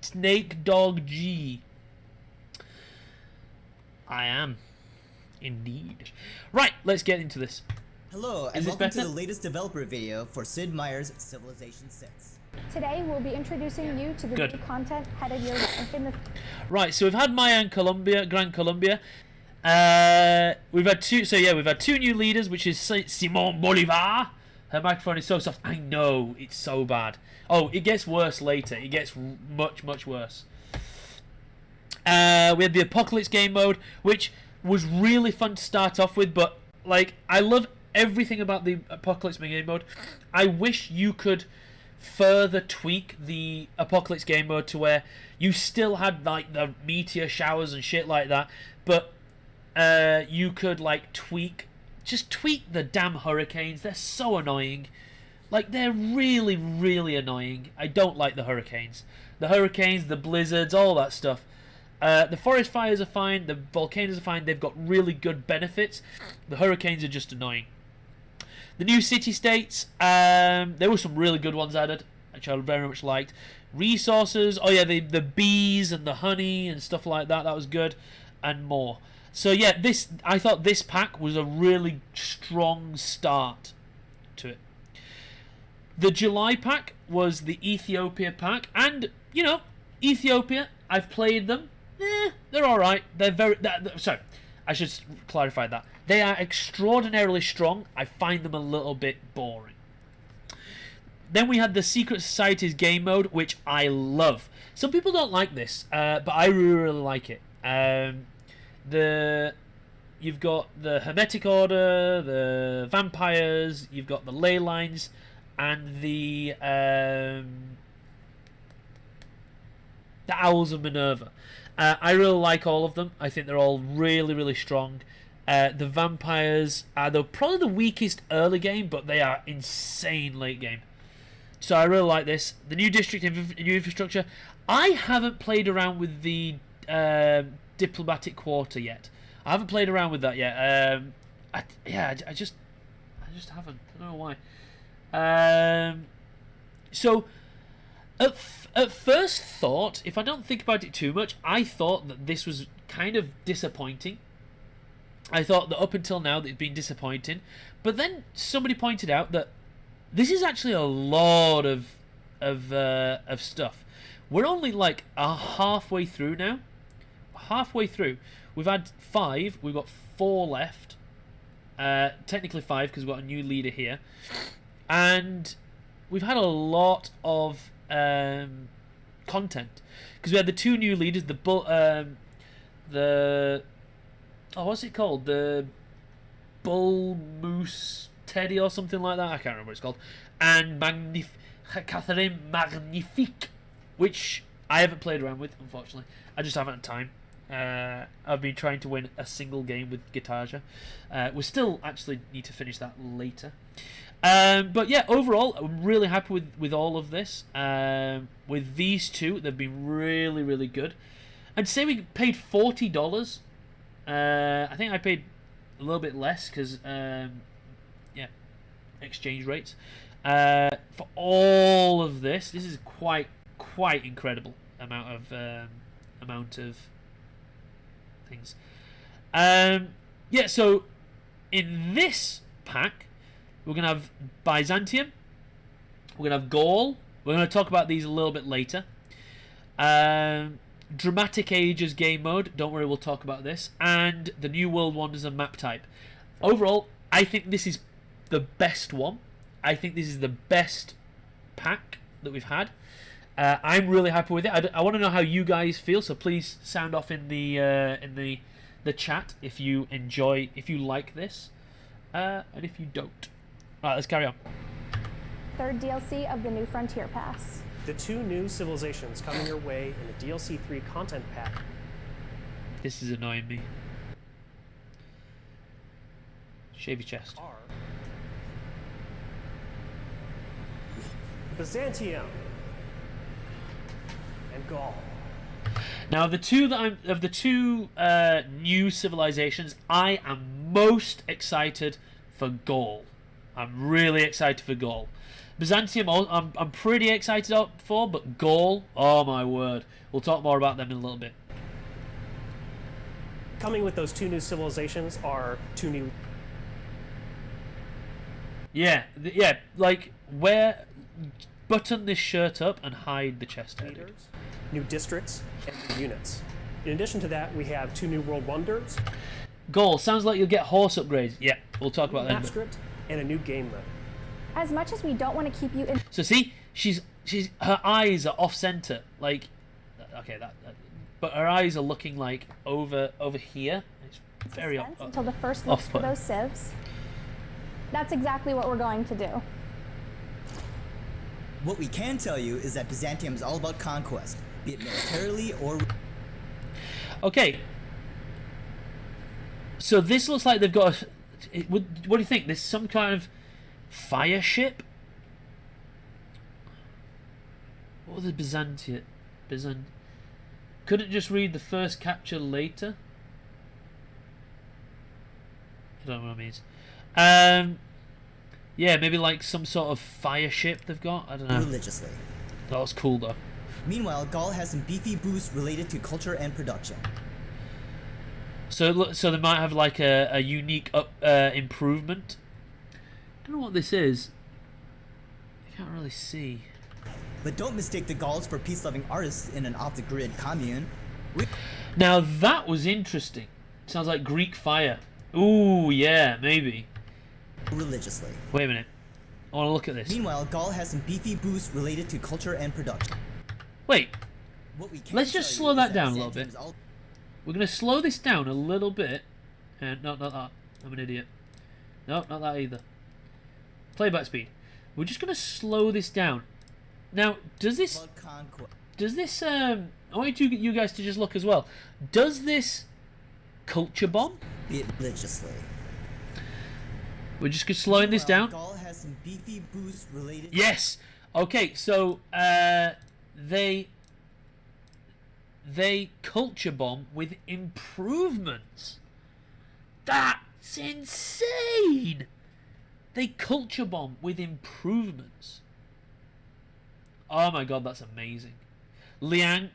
Snake Dog G. I am. Indeed. Right, let's get into this. Hello, and welcome to the latest developer video for Sid Meier's Civilization 6. Today, we'll be introducing you to the new content headed your way in the... Right, so we've had Maya and Gran Colombia. We've had two new leaders, which is Simon Bolivar. Her microphone is so soft. I know, it's so bad. Oh, it gets worse later. It gets much, much worse. We had the Apocalypse game mode, which was really fun to start off with, but like, I love everything about the Apocalypse game mode. I wish you could further tweak the Apocalypse game mode to where you still had like the meteor showers and shit like that, but you could like tweak the damn hurricanes. They're so annoying. Like, they're really, really annoying. I don't like the hurricanes. The hurricanes, the blizzards, all that stuff. The forest fires are fine. The volcanoes are fine. They've got really good benefits. The hurricanes are just annoying. The new city-states, there were some really good ones added, which I very much liked. Resources, oh yeah, the bees and the honey and stuff like that. That was good, and more. So yeah, I thought this pack was a really strong start to it. The July pack was the Ethiopia pack, and you know, Ethiopia, I've played them. They're all right. Sorry, I should clarify that. They are extraordinarily strong. I find them a little bit boring. Then we had the Secret Societies game mode, which I love. Some people don't like this, but I really, really like it. You've got the Hermetic Order, the vampires, you've got the ley lines, and the Owls of Minerva. I really like all of them. I think they're all really, really strong. The vampires are probably the weakest early game, but they are insane late game. So I really like this. The new district, new infrastructure. I haven't played around with the diplomatic quarter yet. I haven't played around with that yet. I just haven't. I don't know why. So at first thought, if I don't think about it too much, I thought that this was kind of disappointing. I thought that up until now that it'd been disappointing, but then somebody pointed out that this is actually a lot of stuff. We're only like halfway through now. Halfway through. We've had 5. We've got 4 left. Technically 5 because we've got a new leader here, and we've had a lot of content because we had the 2 new leaders. What's it called? The Bull Moose Teddy or something like that. I can't remember what it's called. And Catherine Magnifique, which I haven't played around with, unfortunately. I just haven't had time. I've been trying to win a single game with Guitarja. We still actually need to finish that later. But yeah, overall, I'm really happy with all of this. With these 2, they've been really, really good. I'd say we paid $40. I think I paid a little bit less because, exchange rates. For all of this, this is quite incredible amount of things. So in this pack, we're going to have Byzantium, we're going to have Gaul, we're going to talk about these a little bit later. Dramatic Ages game mode, don't worry, we'll talk about this, and the New World Wonders and map type. Overall, I think this is the best one. I think this is the best pack that we've had. I'm really happy with it. I want to know how you guys feel, so please sound off in the chat if you like this, and if you don't. Alright, let's carry on. 3rd DLC of the New Frontier Pass. The 2 new civilizations coming your way in the DLC 3 content pack. This is annoying me. Shave your chest. Are Byzantium and Gaul. Now, of the two new civilizations, I am most excited for Gaul. I'm really excited for Gaul. Byzantium, I'm pretty excited for, but Gaul, oh my word. We'll talk more about them in a little bit. Coming with those 2 new civilizations are 2 new Yeah, like, button this shirt up and hide the chest hair. leaders, new districts, and new units. In addition to that, we have 2 new world wonders, Gaul, sounds like you'll get horse upgrades. Yeah, we'll talk about map that. script, and a new game mode. As much as we don't want to keep you in So see, she's her eyes are off center, like, okay, but her eyes are looking like over here. It's very suspense until the first looks for off-putting. those civs, that's exactly what we're going to do. What we can tell you is that Byzantium is all about conquest, be it militarily or... Okay. So this looks like they've got what do you think? There's some kind of fire ship? What was the Byzantium? Couldn't just read the first capture later? I don't know what it means. Yeah, maybe like some sort of fire ship they've got. I don't know. religiously. That was cool though. Meanwhile, Gaul has some beefy boosts related to culture and production. So they might have like a unique improvement. I don't know what this is. I can't really see. But don't mistake the Gauls for peace-loving artists in an off-the-grid commune. Now that was interesting. Sounds like Greek fire. Ooh, yeah, maybe. Religiously. Wait a minute. I want to look at this. Meanwhile, Gaul has some beefy boosts related to culture and production. Wait, What we can let's just tell slow you that is down a little Byzantium bit. is all- We're going to slow this down a little bit. And no, not that. I'm an idiot. No, not that either. Playback speed. We're just going to slow this down. Now, does this... about conquest. Does this... I want you guys to just look as well. Does this culture bomb? Be it religiously. We're just slowing this Meanwhile, down. Gaul has some beefy boosts related. Yes. Okay. So they culture bomb with improvements. That's insane. They culture bomb with improvements. Oh my god, that's amazing. Liang,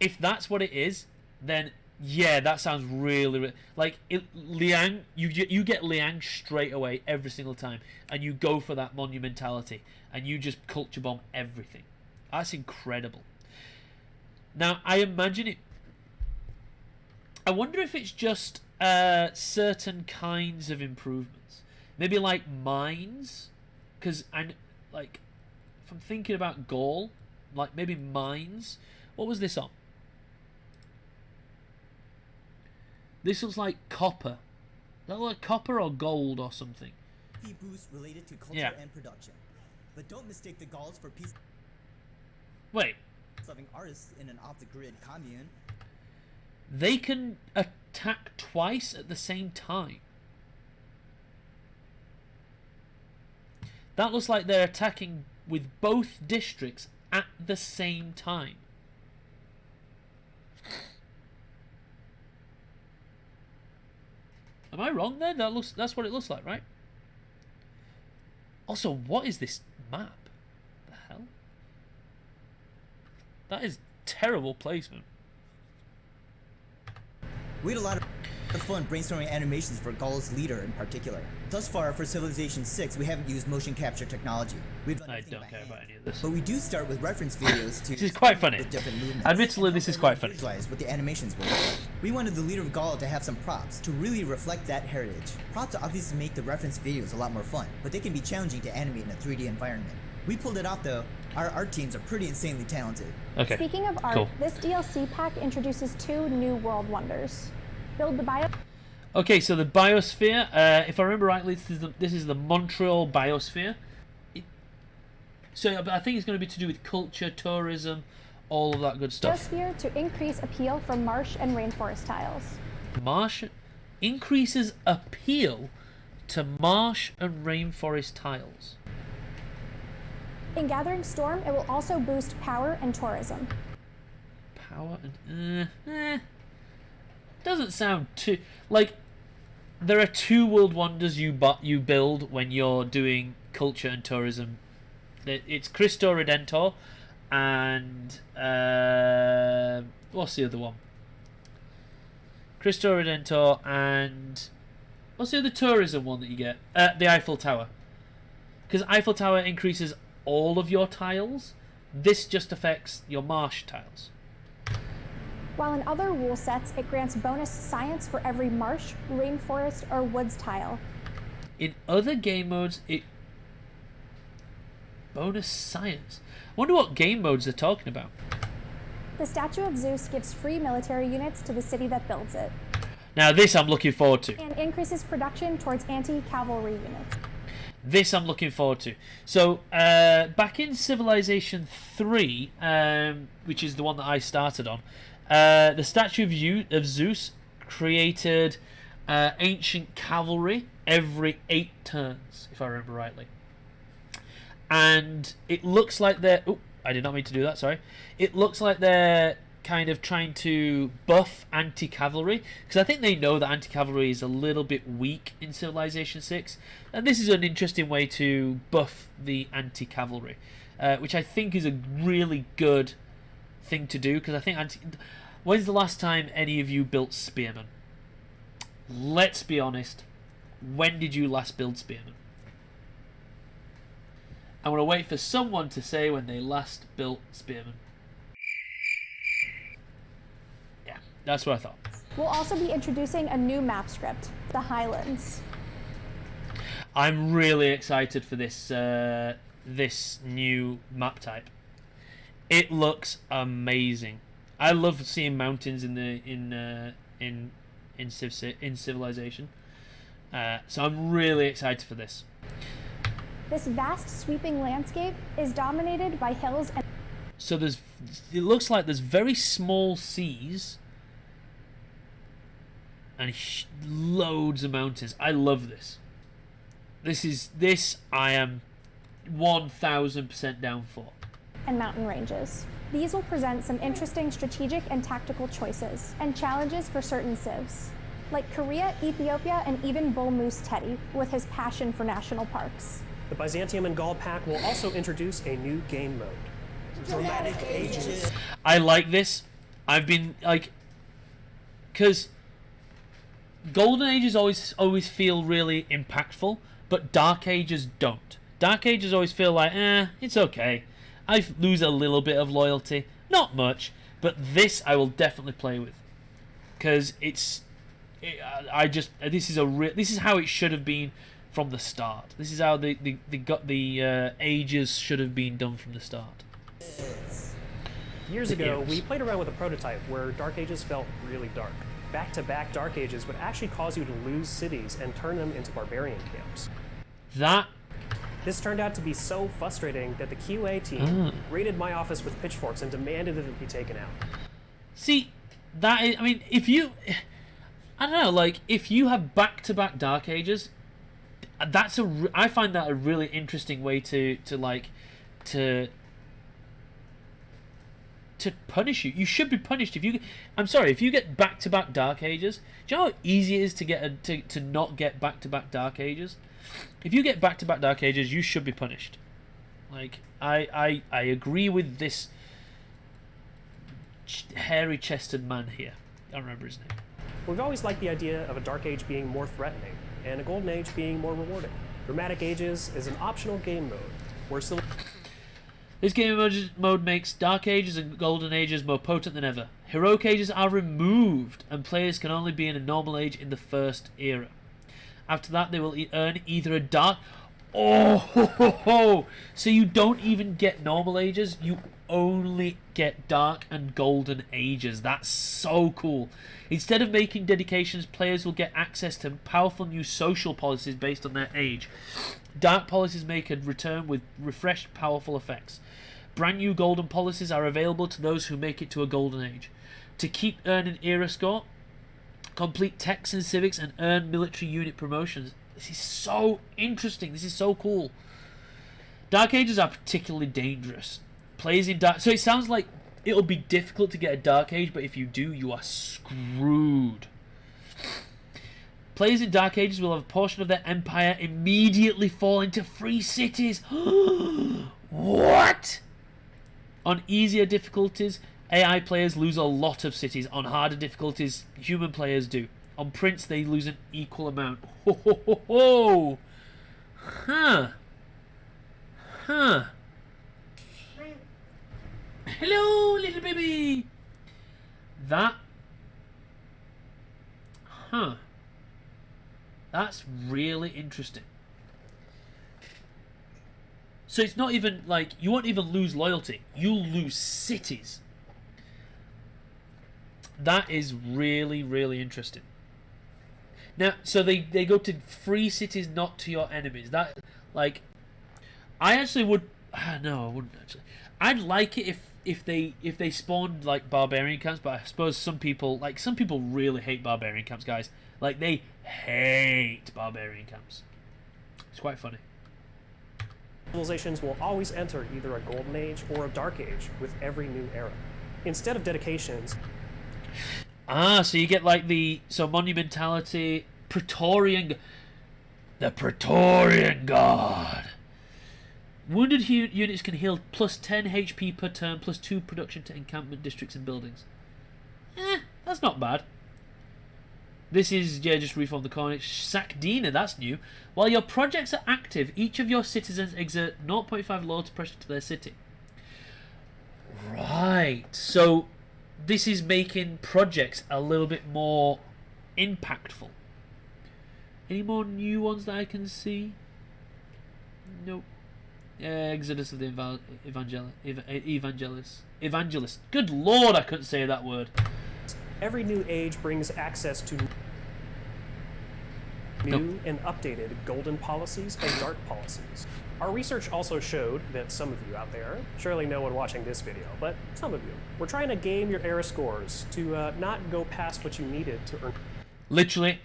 if that's what it is, then yeah, that sounds really like Liang. You get Liang straight away every single time, and you go for that monumentality, and you just culture bomb everything. That's incredible. Now I imagine it. I wonder if it's just certain kinds of improvements, maybe like mines, because like if I'm thinking about Gaul, like maybe mines. What was this on? This looks like copper. Is that like copper or gold or something? Beefy boosts related to culture Yeah. and production. But don't mistake the Gauls for Wait, peace-loving artists in an off-the-grid commune. they can attack twice at the same time. That looks like they're attacking with both districts at the same time. Am I wrong there? That's what it looks like, right? Also, what is this map? The hell? That is terrible placement. We had a lot of fun brainstorming animations for Gaul's leader in particular. Thus far, for Civilization 6, we haven't used motion capture technology. We've done I everything don't by care hand. about any of this. But we do start with reference videos to This is quite funny. with different movements. Admittedly, and this help is quite everyone funny. Visualize what the animations will look like. We wanted the leader of Gaul to have some props to really reflect that heritage. Props obviously make the reference videos a lot more fun, but they can be challenging to animate in a 3D environment. We pulled it off though. Our art teams are pretty insanely talented. Okay. Speaking of art, cool. this DLC pack introduces 2 new world wonders. Build the bio. Okay, so the biosphere. If I remember rightly, this is the Montreal biosphere. So I think it's going to be to do with culture, tourism, all of that good stuff. Biosphere to increase appeal for marsh and rainforest tiles. Marsh increases appeal to marsh and rainforest tiles. In Gathering Storm, it will also boost power and tourism. Power and doesn't sound too like. there are 2 world wonders you build when you're doing culture and tourism. It's Cristo Redentor and what's the other one? Cristo Redentor and what's the other tourism one that you get? The Eiffel Tower. Because Eiffel Tower increases all of your tiles. This just affects your marsh tiles. While in other rule sets, it grants bonus science for every marsh, rainforest, or woods tile. In other game modes, it bonus science. I wonder what game modes they're talking about. The Statue of Zeus gives free military units to the city that builds it, Now this I'm looking forward to. and increases production towards anti-cavalry units. This I'm looking forward to. So, back in Civilization 3, which is the one that I started on, the Statue of Zeus created ancient cavalry every 8 turns, if I remember rightly. And it looks like they're... Oh, I did not mean to do that, sorry. It looks like they're kind of trying to buff anti-cavalry, because I think they know that anti-cavalry is a little bit weak in Civilization 6, and this is an interesting way to buff the anti-cavalry, which I think is a really good thing to do, because I think when's the last time any of you built spearmen? Let's be honest, when did you last build spearmen? I'm going to wait for someone to say when they last built spearmen. Yeah, that's what I thought. We'll also be introducing a new map script, the Highlands. I'm really excited for this this new map type. It looks amazing. I love seeing mountains in Civilization. So I'm really excited for this. This vast sweeping landscape is dominated by hills and So it looks like there's very small seas and loads of mountains. I love this. This I am 1000% down for. and mountain ranges. These will present some interesting strategic and tactical choices and challenges for certain civs, like Korea, Ethiopia, and even Bull Moose Teddy, with his passion for national parks. The Byzantium and Gaul pack will also introduce a new game mode. Dramatic ages. I like this. I've been like, because Golden Ages always feel really impactful, but Dark Ages don't. Dark Ages always feel like, it's okay. I lose a little bit of loyalty, not much, but this I will definitely play with, because this is how it should have been from the start. This is how the ages should have been done from the start. Years ago, we played around with a prototype where Dark Ages felt really dark. Back-to-back Dark Ages would actually cause you to lose cities and turn them into barbarian camps. This turned out to be so frustrating that the QA team raided my office with pitchforks and demanded that it be taken out. See, that is, I mean, I don't know, like, if you have back-to-back Dark Ages, I find that a really interesting way to punish you. You should be punished if you get back-to-back Dark Ages. Do you know how easy it is to not get back-to-back Dark Ages? If you get back-to-back Dark Ages, you should be punished. Like, I agree with this hairy-chested man here. I don't remember his name. We've always liked the idea of a Dark Age being more threatening and a Golden Age being more rewarding. Dramatic Ages is an optional game mode where This game mode makes Dark Ages and Golden Ages more potent than ever. Heroic Ages are removed, and players can only be in a normal age in the first era. After that, they will earn either a dark... Oh! So you don't even get normal ages, you only get Dark and Golden Ages. That's so cool. Instead of making dedications, players will get access to powerful new social policies based on their age. Dark policies make a return with refreshed, powerful effects. Brand new Golden policies are available to those who make it to a Golden Age. To keep earning era score, complete techs and civics, and earn military unit promotions. This is so interesting. This is so cool. Dark Ages are particularly dangerous. Players in Dark... So it sounds like it'll be difficult to get a Dark Age, but if you do, you are screwed. Players in Dark Ages will have a portion of their empire immediately fall into free cities. What? On easier difficulties, AI players lose a lot of cities. On harder difficulties, human players do. On Prince, they lose an equal amount. Ho ho ho ho! Huh. Huh. Hello, little baby! That... Huh. That's really interesting. So it's not even like... You won't even lose loyalty. You'll lose cities. That is really, really interesting. Now, so they go to free cities, not to your enemies. That, like... I actually would... No, I wouldn't actually. I'd like it if they spawned like barbarian camps, but I suppose some people really hate barbarian camps, guys. Like they hate barbarian camps. It's quite funny. Civilizations will always enter either a golden age or a dark age with every new era. Instead of dedications. So you get like the monumentality, the Praetorian Guard. Wounded units can heal plus 10 HP per turn, plus 2 production to encampment districts and buildings. That's not bad. This is, just reform the Cornish. Sakdina, that's new. While your projects are active, each of your citizens exert 0.5 loyalty pressure to their city. Right. So, this is making projects a little bit more impactful. Any more new ones that I can see? Nope. Exodus of the Evangelist. Good lord, I couldn't say that word. Every new age brings access to new and updated golden policies and dark policies. Our research also showed that some of you out there, surely no one watching this video, but some of you, were trying to game your era scores to not go past what you needed to earn. Literally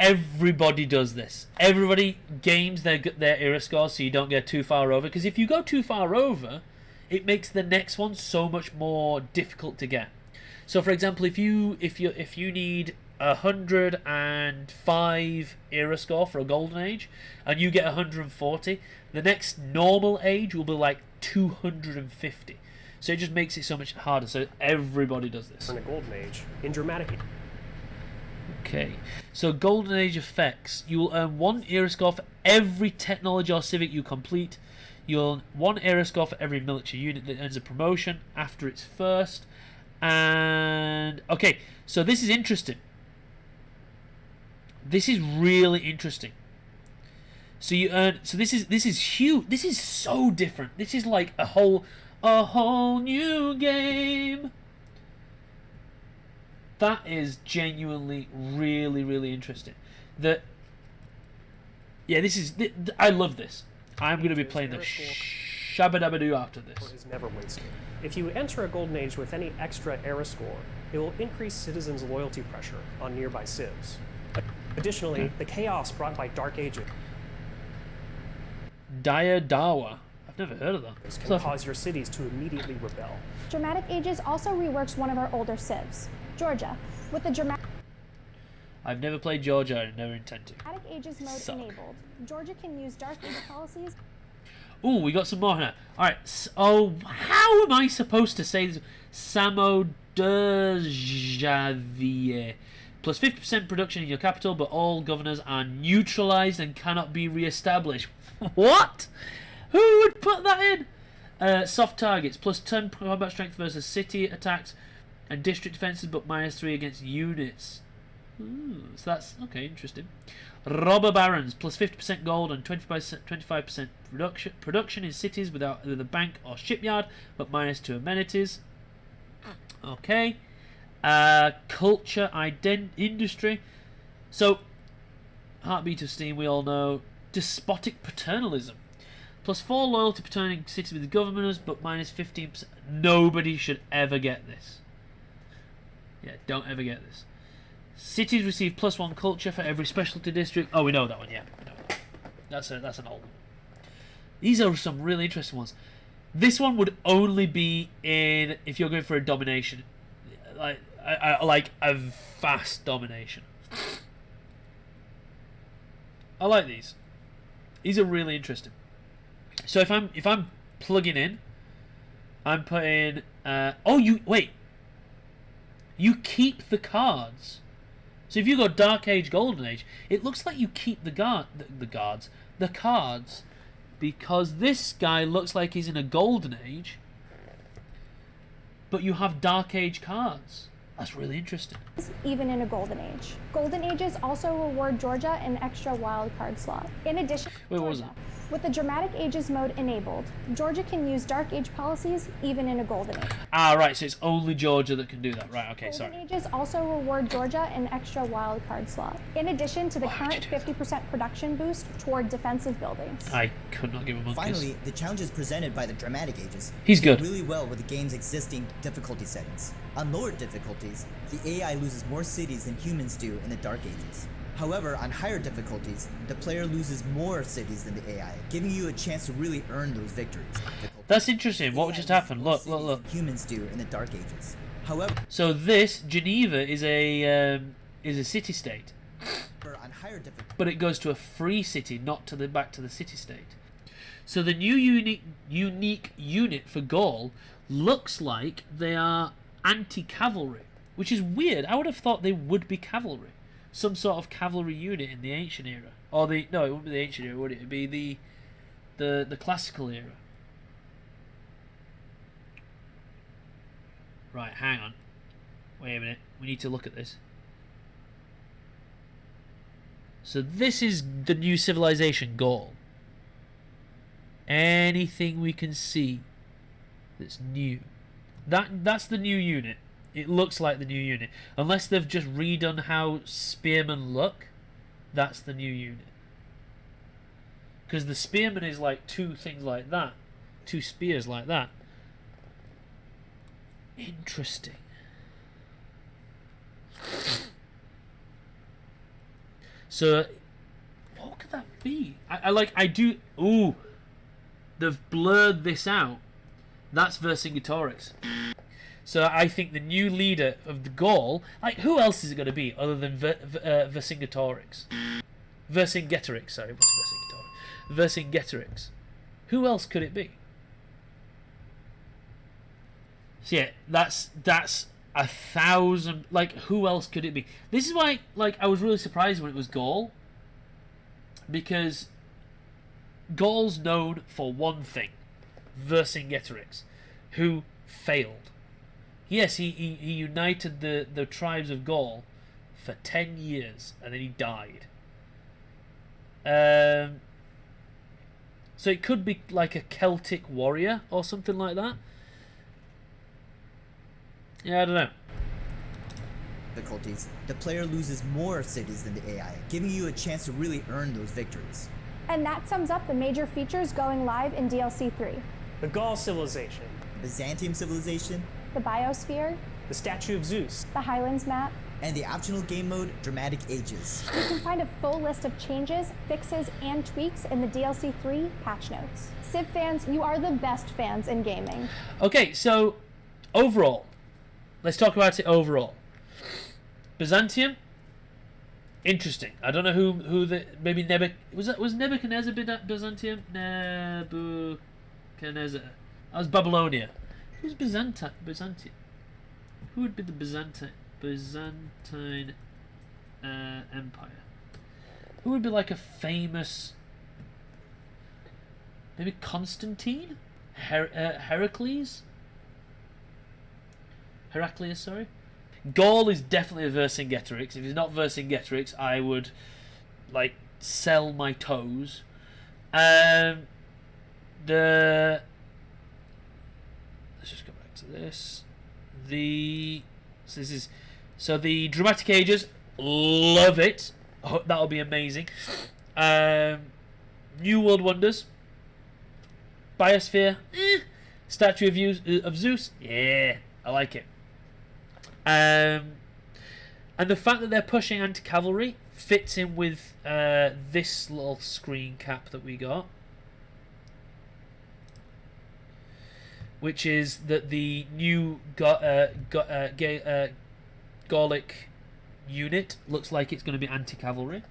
everybody does this. Everybody games their era score so you don't get too far over. Because if you go too far over, it makes the next one so much more difficult to get. So, for example, if you need 105 era score for a golden age, and you get 140, the next normal age will be like 250. So it just makes it so much harder. So everybody does this. In a golden age, in dramatic. Okay, so Golden Age effects. You will earn 1 era score for every technology or civic you complete. You'll earn 1 era score for every military unit that earns a promotion after its first. And okay, so this is interesting. This is really interesting. So you earn. So this is huge. This is so different. This is like a whole new game. That is genuinely really, really interesting. I love this. I'm going to be playing the shabba-dabba-doo after this. Is never wasted. If you enter a golden age with any extra era score, it will increase citizens' loyalty pressure on nearby civs. Additionally, the chaos brought by Dark Ages Dawa. I've never heard of that. can cause your cities to immediately rebel. Dramatic Ages also reworks one of our older civs, Georgia, with the Dramatic I've never played Georgia and never intend to. Ages mode enabled. Georgia can use Dark Age policies. Ooh, we got some more here. Alright, so how am I supposed to say this? Samodurjavier. Plus 50% production in your capital, but all governors are neutralized and cannot be re-established. What? Who would put that in? Soft targets. Plus 10 combat strength versus city attacks and district defenses, but -3 against units. Ooh, so that's okay, interesting. Robber barons, plus 50% gold and 25% production in cities without either the bank or shipyard, but -2 amenities. Okay. Culture, industry. So, heartbeat of steam, we all know. Despotic paternalism. Plus 4 loyalty paternal cities with the governors, but -15%. Nobody should ever get this. Yeah, don't ever get this. Cities receive plus 1 culture for every specialty district. Oh, we know that one, yeah. We know that. That's an old one. These are some really interesting ones. This one would only be in if you're going for a domination. Like, like a vast domination. I like these. These are really interesting. So if I'm plugging in, I'm putting. Oh, you wait. You keep the cards. So if you go Dark Age, Golden Age, it looks like you keep the cards, because this guy looks like he's in a Golden Age, but you have Dark Age cards. That's really interesting. Even in a Golden Age. Golden Ages also reward Georgia an extra wild card slot. In addition, Wait, what was it? With the Dramatic Ages mode enabled, Georgia can use Dark Age policies even in a Golden Age. Ah, right, so it's only Georgia that can do that. Right, okay, sorry. Golden Ages also reward Georgia an extra wild card slot, in addition to the current 50% production boost toward defensive buildings. I could not give a monkey's. Finally, the challenges presented by the Dramatic Ages He's fit good. really well with the game's existing difficulty settings. On lower difficulties, the AI loses more cities than humans do in the Dark Ages. However, on higher difficulties, the player loses more cities than the AI, giving you a chance to really earn those victories. That's interesting. What just happened? Look. Humans do in the Dark Ages. However, So this Geneva is a city-state, on higher difficulties, but it goes to a free city, not to the back to the city-state. So the new unique unit for Gaul looks like they are anti-cavalry, which is weird. I would have thought they would be cavalry, some sort of cavalry unit in the ancient era, or it wouldn't be the ancient era, would it? It'd be the classical era. Right, hang on. Wait a minute. We need to look at this. So this is the new civilization, Gaul. Anything we can see that's new. That's the new unit. It looks like the new unit. Unless they've just redone how spearmen look, that's the new unit. Because the spearman is like two things like that. Two spears like that. Interesting. So, what could that be? I do. Ooh, they've blurred this out. That's Vercingetorix. So I think the new leader of the Gaul, like, who else is it going to be other than Vercingetorix? Vercingetorix, sorry, what's Vercingetorix? Vercingetorix. Who else could it be? So yeah, that's 1,000. Like, who else could it be? This is why, like, I was really surprised when it was Gaul, because Gaul's known for one thing: Vercingetorix, who failed. Yes, he united the tribes of Gaul for 10 years, and then he died. So it could be like a Celtic warrior or something like that. Yeah, I don't know. difficulties, the player loses more cities than the AI, giving you a chance to really earn those victories. And that sums up the major features going live in DLC 3. The Gaul civilization, Byzantium civilization, The Biosphere, the Statue of Zeus, the Highlands map. and the optional game mode, Dramatic Ages. You can find a full list of changes, fixes, and tweaks in the DLC 3 patch notes. Civ fans, you are the best fans in gaming. Okay, so overall, let's talk about it overall. Byzantium, interesting. I don't know who the maybe was Nebuchadnezzar Byzantium? Nebuchadnezzar. That was Babylonia. Who's Byzantium? Who would be the Byzantine Empire? Who would be like a famous? Maybe Constantine? Heraclius, sorry. Gaul is definitely a Vercingetorix. If he's not Vercingetorix, I would like sell my toes. Let's just go back to this. The Dramatic Ages, love it. That'll be amazing. New World Wonders, Biosphere, Statue of Zeus, yeah, I like it. And the fact that they're pushing anti-cavalry fits in with this little screen cap that we got, which is that the new Gallic unit looks like it's going to be anti-cavalry,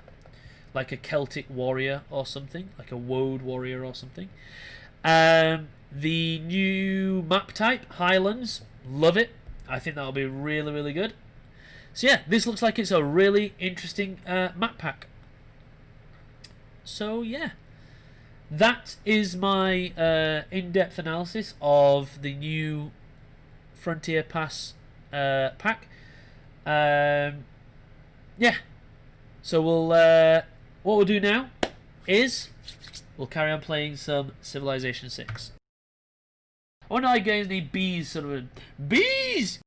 like a Celtic warrior or something, like a woad warrior or something. The new map type, Highlands, love it. I think that'll be really, really good. So yeah, this looks like it's a really interesting map pack. So yeah, that is my in-depth analysis of the new Frontier Pass pack. Yeah, so what we'll do now is we'll carry on playing some Civilization 6. I wonder how games need bees, sort of bees.